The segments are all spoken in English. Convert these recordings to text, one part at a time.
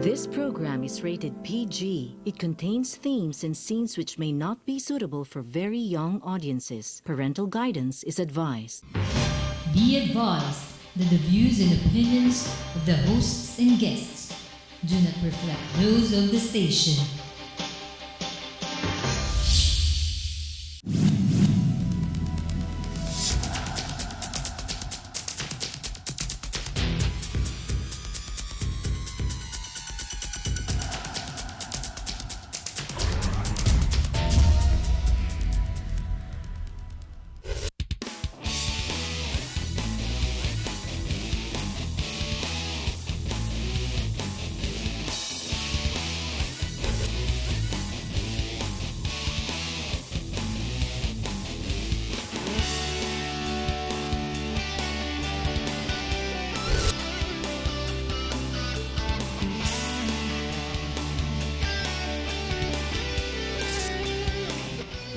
This program is rated PG. It contains themes and scenes which may not be suitable for very young audiences. Parental guidance is advised. Be advised that the views and opinions of the hosts and guests do not reflect those of the station.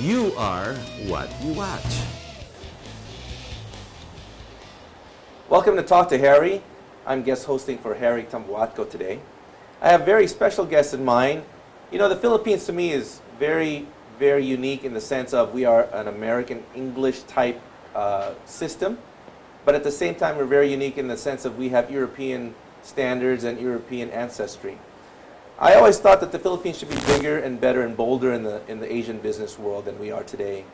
You are what you watch. Welcome to Talk to Harry. I'm guest hosting for Harry Tambuatco today. I have very special guests in mind. You know, the Philippines to me is very, very unique in the sense of we are an American English type system, but at the same time we're very unique in the sense of we have European standards and European ancestry. I always thought that the Philippines should be bigger and better and bolder in the Asian business world than we are today.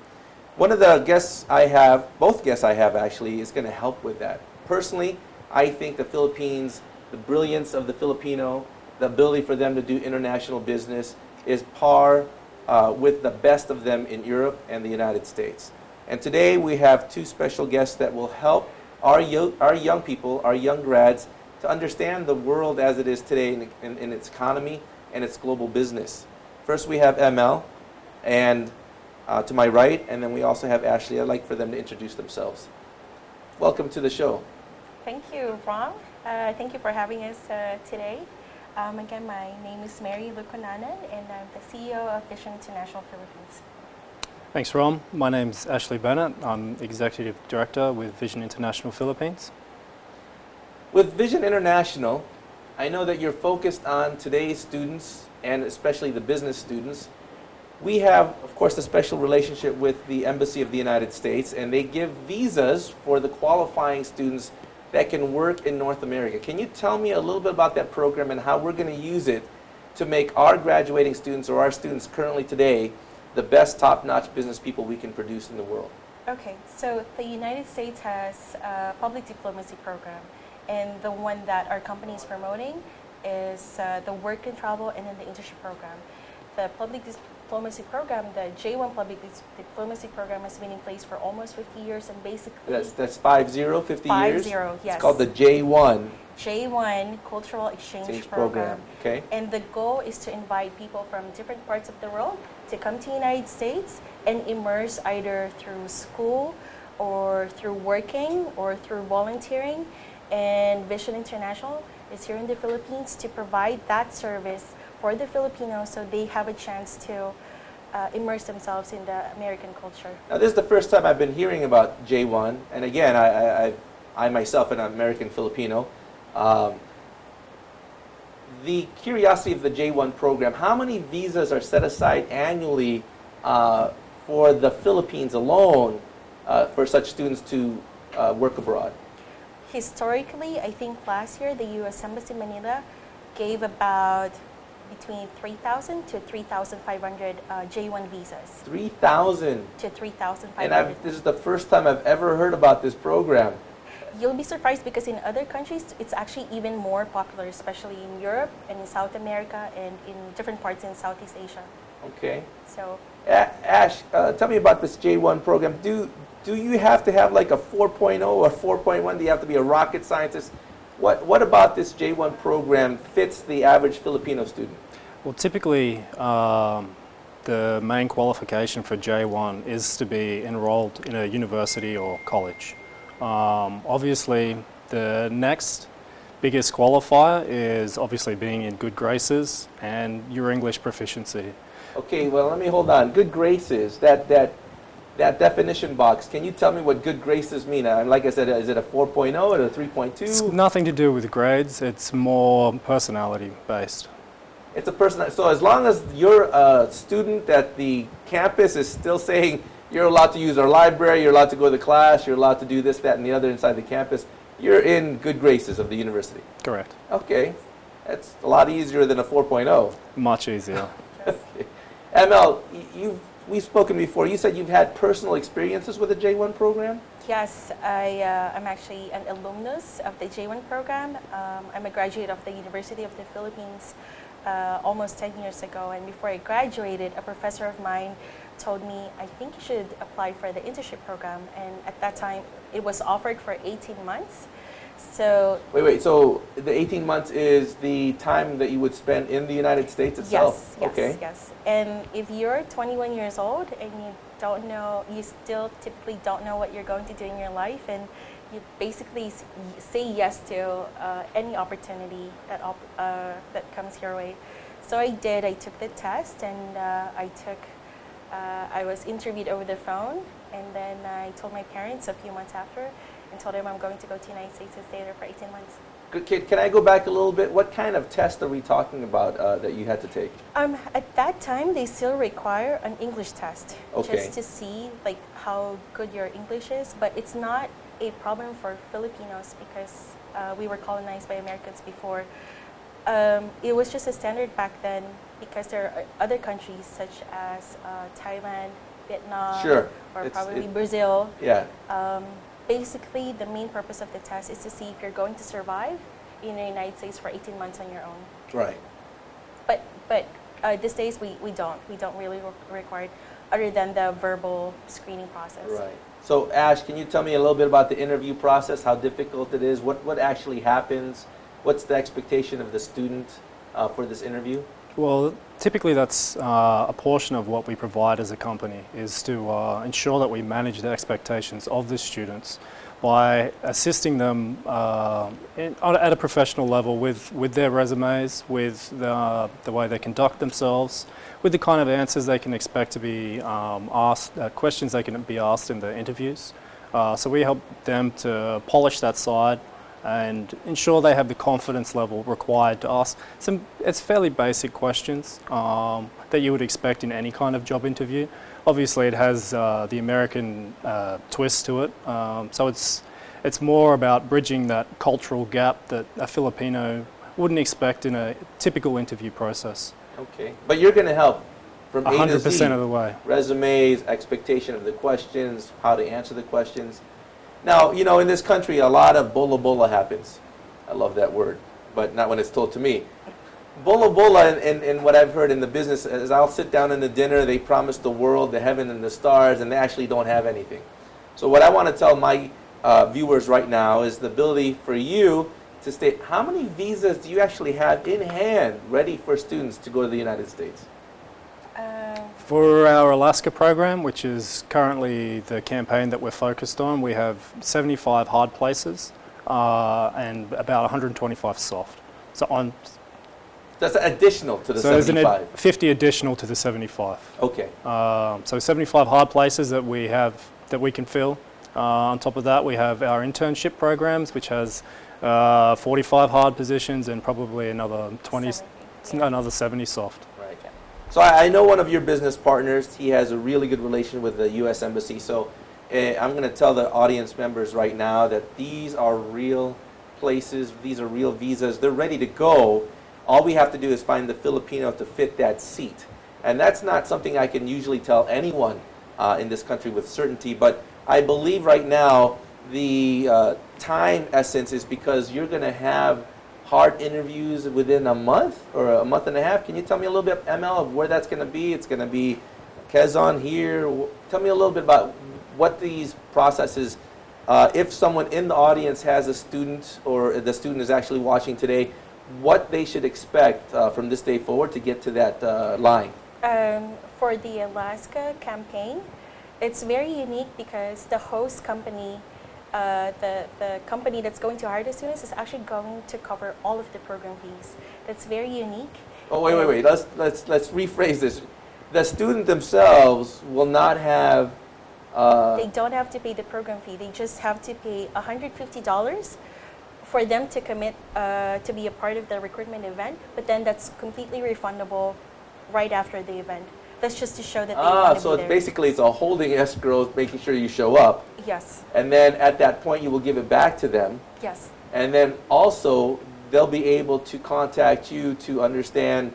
One of the guests I have, both guests I have actually, is going to help with that. Personally, I think the Philippines, the brilliance of the Filipino, the ability for them to do international business is par with the best of them in Europe and the United States. And today we have two special guests that will help our young people, our young grads, to understand the world as it is today in its economy and its global business. First we have ML, and to my right, and then we also have Ashley. I'd like for them to introduce themselves. Welcome to the show. Thank you, Ron. Thank you for having us today. Again, my name is Mary Luconanan, and I'm the CEO of Vision International Philippines. Thanks, Ron. My name's Ashley Bennett. I'm Executive Director with Vision International Philippines. With Vision International, I know that you're focused on today's students and especially the business students. We have, of course, a special relationship with the Embassy of the United States, and they give visas for the qualifying students that can work in North America. Can you tell me a little bit about that program and how we're going to use it to make our graduating students or our students currently today the best top-notch business people we can produce in the world? Okay, so the United States has a public diplomacy program. And the one that our company is promoting is the work and travel and then the internship program. The public diplomacy program, the J1 public diplomacy program has been in place for almost 50 years and basically... That's 50 years? 50, yes. It's called the J1. J1 Cultural Exchange Program. Okay. And the goal is to invite people from different parts of the world to come to the United States and immerse either through school or through working or through volunteering. And Vision International is here in the Philippines to provide that service for the Filipinos so they have a chance to immerse themselves in the American culture. Now, this is the first time I've been hearing about J1, and again, I myself am an American Filipino. The curiosity of the J1 program, how many visas are set aside annually for the Philippines alone for such students to work abroad? Historically, I think last year the U.S. Embassy Manila gave about between 3,000 to 3,500 J1 visas. 3,000? To 3,500. And this is the first time I've ever heard about this program. You'll be surprised because in other countries, it's actually even more popular, especially in Europe and in South America and in different parts in Southeast Asia. Okay. So, Ash, tell me about this J1 program. Do you have to have like a 4.0 or 4.1? Do you have to be a rocket scientist? What about this J1 program fits the average Filipino student? Well, typically, the main qualification for J1 is to be enrolled in a university or college. Obviously, the next biggest qualifier is obviously being in good graces and your English proficiency. Okay, well, let me hold on. Good graces, that definition box, can you tell me what good graces mean? And like I said, is it a 4.0 or a 3.2? It's nothing to do with grades. It's more personality based. It's a person. So as long as you're a student at the campus is still saying you're allowed to use our library, you're allowed to go to class, you're allowed to do this, that, and the other inside the campus, you're in good graces of the university. Correct. Okay. That's a lot easier than a 4.0. Much easier. Okay. ML, we've spoken before. You said you've had personal experiences with the J1 program? Yes, I'm actually an alumnus of the J1 program. I'm a graduate of the University of the Philippines almost 10 years ago. And before I graduated, a professor of mine told me, I think you should apply for the internship program. And at that time, it was offered for 18 months. So Wait. So the 18 months is the time that you would spend in the United States itself? Yes. And if you're 21 years old and you don't know, you still typically don't know what you're going to do in your life, and you basically say yes to any opportunity that comes your way. So I did. I took the test, and I was interviewed over the phone, and then I told my parents a few months after, and told them I'm going to go to the United States and stay there for 18 months. Can I go back a little bit? What kind of test are we talking about that you had to take? At that time, they still require an English test, Okay. just to see like how good your English is. But it's not a problem for Filipinos because we were colonized by Americans before. It was just a standard back then because there are other countries such as Thailand, Vietnam, Sure. or probably Brazil. Yeah. Basically, the main purpose of the test is to see if you're going to survive in the United States for 18 months on your own. Right. But these days we don't really require it, other than the verbal screening process. Right. So Ash, can you tell me a little bit about the interview process, how difficult it is, what actually happens, what's the expectation of the student for this interview? Well, typically that's a portion of what we provide as a company, is to ensure that we manage the expectations of the students by assisting them at a professional level with their resumes, with the way they conduct themselves, with the kind of answers they can expect to be asked, questions they can be asked in the interviews. So we help them to polish that side and ensure they have the confidence level required to ask it's fairly basic questions that you would expect in any kind of job interview. Obviously it has the American twist to it, so it's more about bridging that cultural gap that a Filipino wouldn't expect in a typical interview process. Okay. But you're going to help from A to 100% Z. of the way. Resumes, expectation of the questions, how to answer the questions. Now, you know, in this country, a lot of bola bola happens. I love that word, but not when it's told to me. Bola bola, and what I've heard in the business is I'll sit down in the dinner, they promise the world, the heaven and the stars, and they actually don't have anything. So what I want to tell my viewers right now is the ability for you to state how many visas do you actually have in hand ready for students to go to the United States? For our Alaska program, which is currently the campaign that we're focused on, we have 75 hard places and about 125 soft. So That's additional to the there's 75. 50 additional to the 75. Okay. So 75 hard places that we can fill. On top of that, we have our internship programs, which has 45 hard positions and probably another 70 soft. Right. So I know one of your business partners. He has a really good relation with the U.S. Embassy. So I'm going to tell the audience members right now that these are real places. These are real visas. They're ready to go. All we have to do is find the Filipino to fit that seat. And that's not something I can usually tell anyone in this country with certainty. But I believe right now the time essence is because you're going to have hard interviews within a month or a month and a half. Can you tell me a little bit, ML, of where that's going to be? It's going to be Quezon here. Tell me a little bit about what these processes, if someone in the audience has a student or the student is actually watching today, what they should expect from this day forward to get to that line. For the Alaska campaign, it's very unique because the host company, the company that's going to hire the students is actually going to cover all of the program fees. That's very unique. Oh, wait. Let's rephrase this. The student themselves will not have They don't have to pay the program fee. They just have to pay $150 for them to commit to be a part of the recruitment event, but then that's completely refundable right after the event. That's just to show that they want to so be it's there. basically it's a holding escrow, making sure you show up, Yes, and then at that point you will give it back to them, yes, and then also they'll be able to contact you to understand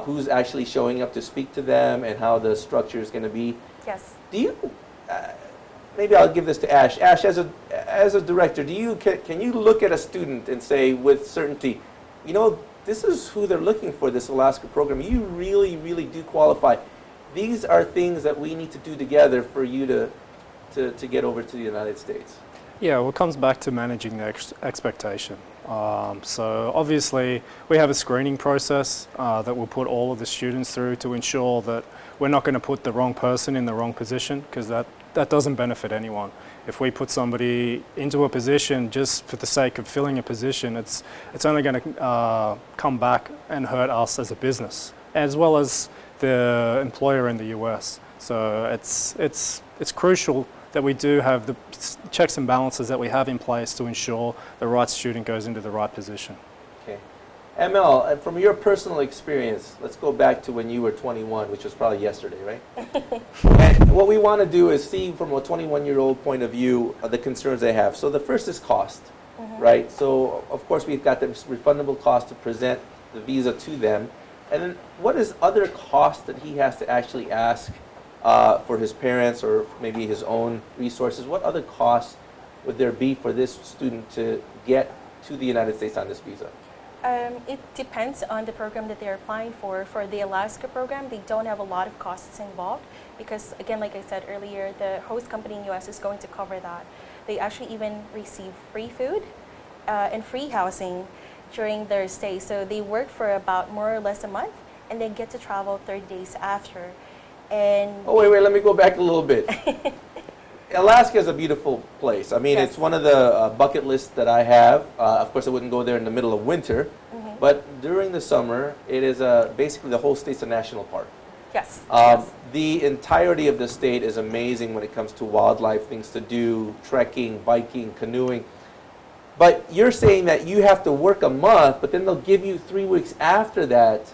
who's actually showing up to speak to them and how the structure is going to be. yes. Do you? Maybe I'll give this to Ash. Ash, as a director, can you look at a student and say with certainty, you know, this is who they're looking for, this Alaska program. You really, really do qualify. These are things that we need to do together for you to get over to the United States. Yeah, well, it comes back to managing the expectation. So obviously we have a screening process that we'll put all of the students through to ensure that we're not going to put the wrong person in the wrong position, because that doesn't benefit anyone. If we put somebody into a position just for the sake of filling a position, it's only going to come back and hurt us as a business, as well as the employer in the US. So it's crucial that we do have the checks and balances that we have in place to ensure the right student goes into the right position. Okay. ML, from your personal experience, let's go back to when you were 21, which was probably yesterday, right? And what we want to do is see from a 21-year-old point of view the concerns they have. So the first is cost, right? So of course we've got the refundable cost to present the visa to them. And then what is other cost that he has to actually ask for his parents or maybe his own resources? What other costs would there be for this student to get to the United States on this visa? It depends on the program that they're applying for. For the Alaska program, they don't have a lot of costs involved because, again, like I said earlier, the host company in US is going to cover that. They actually even receive free food and free housing during their stay. So they work for about more or less a month and then get to travel 30 days after. And oh, wait, let me go back a little bit. Alaska is a beautiful place. I mean, Yes. it's one of the bucket lists that I have. Of course, I wouldn't go there in the middle of winter, but during the summer, it is basically the whole state's a national park. yes, yes. The entirety of the state is amazing when it comes to wildlife, things to do, trekking, biking, canoeing. But you're saying that you have to work a month, but then they'll give you 3 weeks after that,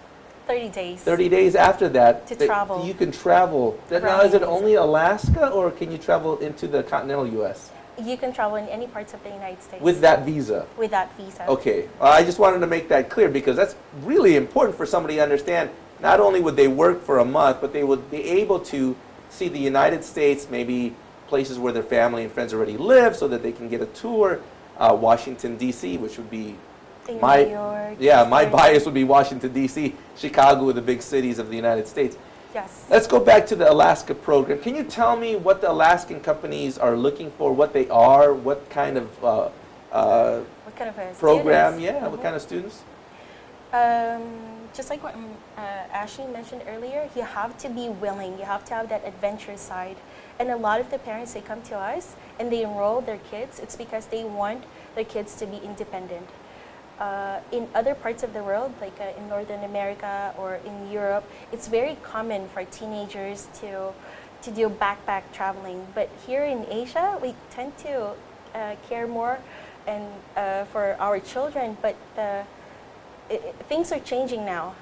30 days. 30 days after that, To that travel. you can travel. Now, Around is it the only Alaska, or can you travel into the continental U.S. You can travel in any parts of the United States with that visa? with that visa. Okay, I just wanted to make that clear because that's really important for somebody to understand. Not only would they work for a month, but they would be able to see the United States, maybe places where their family and friends already live, so that they can get a tour. Washington, D.C., which would be In my New York. my Florida. bias would be Washington, D.C., Chicago, the big cities of the United States. Yes. Let's go back to the Alaska program. Can you tell me what the Alaskan companies are looking for, what they are, what kind of What kind of a program, students? yeah, what kind of students? Just like what Ashley mentioned earlier, you have to be willing. You have to have that adventurous side. And a lot of the parents, they come to us and they enroll their kids. It's because they want their kids to be independent. In other parts of the world, like in Northern America or in Europe, it's very common for teenagers to do backpack traveling. But here in Asia, we tend to care more and for our children. But things are changing now.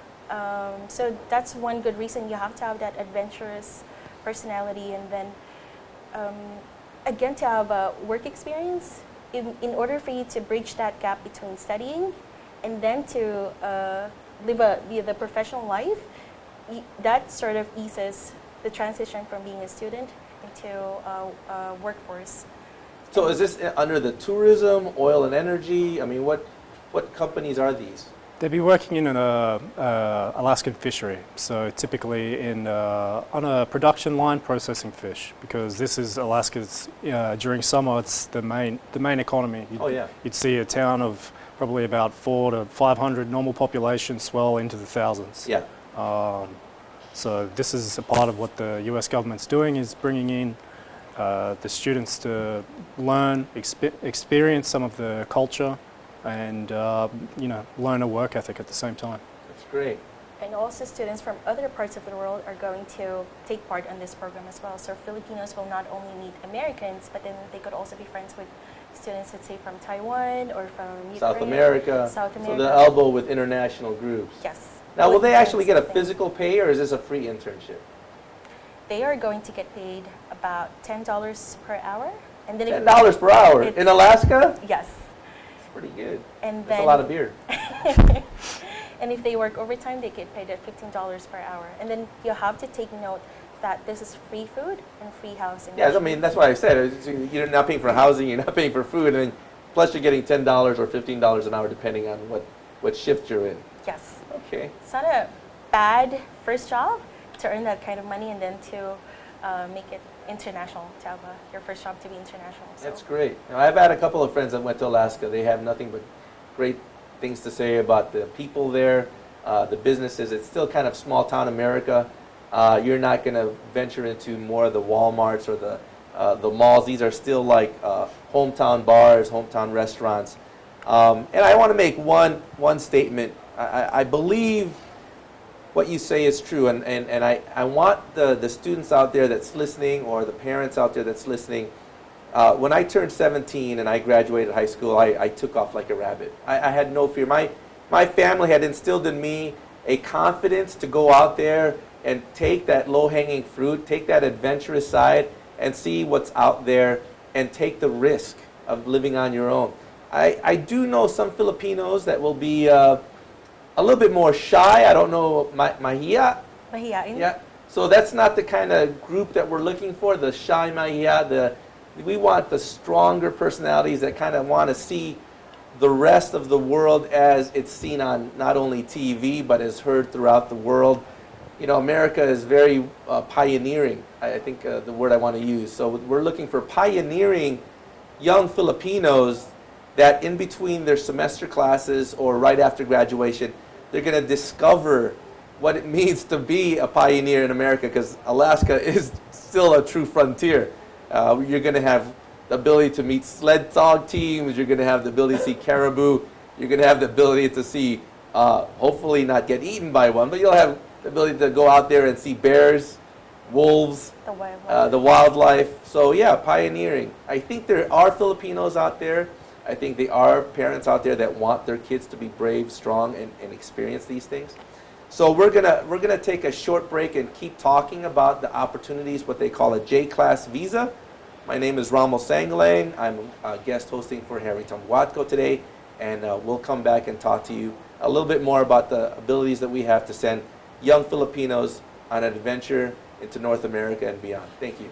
So that's one good reason you have to have that adventurous personality, and then again, to have a work experience in order for you to bridge that gap between studying and then to live the professional life. That sort of eases the transition from being a student into workforce. So is this under the tourism, oil and energy? I mean, what companies are these? They'd be working in an Alaskan fishery, so typically on a production line processing fish, because this is Alaska's, during summer it's the main economy. Oh, yeah. You'd see a town of probably about 400 to 500 normal population swell into the thousands. Yeah. So this is a part of what the US government's doing, is bringing in the students to learn, experience some of the culture, and learn a work ethic at the same time. That's great. And also students from other parts of the world are going to take part in this program as well. So Filipinos will not only meet Americans, but then they could also be friends with students, let's say, from Taiwan or from Ukraine. South America. South So America. the elbow with international groups. Yes. Now, will they actually get a Something. physical pay, or is this a free internship? They are going to get paid about $10 per hour. And then if- $10 per hour It's- in Alaska? Yes. That's pretty good. And That's then, a lot of beer. and if they work overtime, they get paid at $15 per hour. And then you have to take note that this is free food and free housing. Yeah, I mean, that's why I said you're not paying for housing, you're not paying for food, and then plus you're getting $10 or $15 an hour depending on what shift you're in. Yes. Okay. It's not a bad first job to earn that kind of money and then to make it international, to have your first job to be international. So. That's great. Now, I've had a couple of friends that went to Alaska. They have nothing but great things to say about the people there, the businesses. It's still kind of small town America. You're not going to venture into more of the Walmarts or the malls. These are still like hometown bars, hometown restaurants. And I want to make one statement. I believe what you say is true, and I want the students out there that's listening, or the parents out there that's listening. When I turned 17 and I graduated high school, I took off like a rabbit. I had no fear. My family had instilled in me a confidence to go out there and take that low-hanging fruit, take that adventurous side, and see what's out there, and take the risk of living on your own. I do know some Filipinos that will be a little bit more shy. I don't know, mahiya? Mahiyain? Yeah. So that's not the kind of group that we're looking for, the shy mahiya. We want the stronger personalities that kind of want to see the rest of the world as it's seen on not only TV, but is heard throughout the world. You know, America is very pioneering, I think the word I want to use. So we're looking for pioneering young Filipinos that in between their semester classes or right after graduation, they're going to discover what it means to be a pioneer in America, because Alaska is still a true frontier. You're going to have the ability to meet sled dog teams, you're going to have the ability to see caribou, you're going to have the ability to see, hopefully not get eaten by one, but you'll have the ability to go out there and see bears, wolves, the wildlife. So yeah, pioneering. I think there are Filipinos out there. I think there are parents out there that want their kids to be brave, strong, and experience these things. So we're gonna take a short break and keep talking about the opportunities, what they call a J-class visa. My name is Ramos Sangalang. I'm a guest hosting for Harry Tambuatco today, and we'll come back and talk to you a little bit more about the abilities that we have to send young Filipinos on an adventure into North America and beyond. Thank you.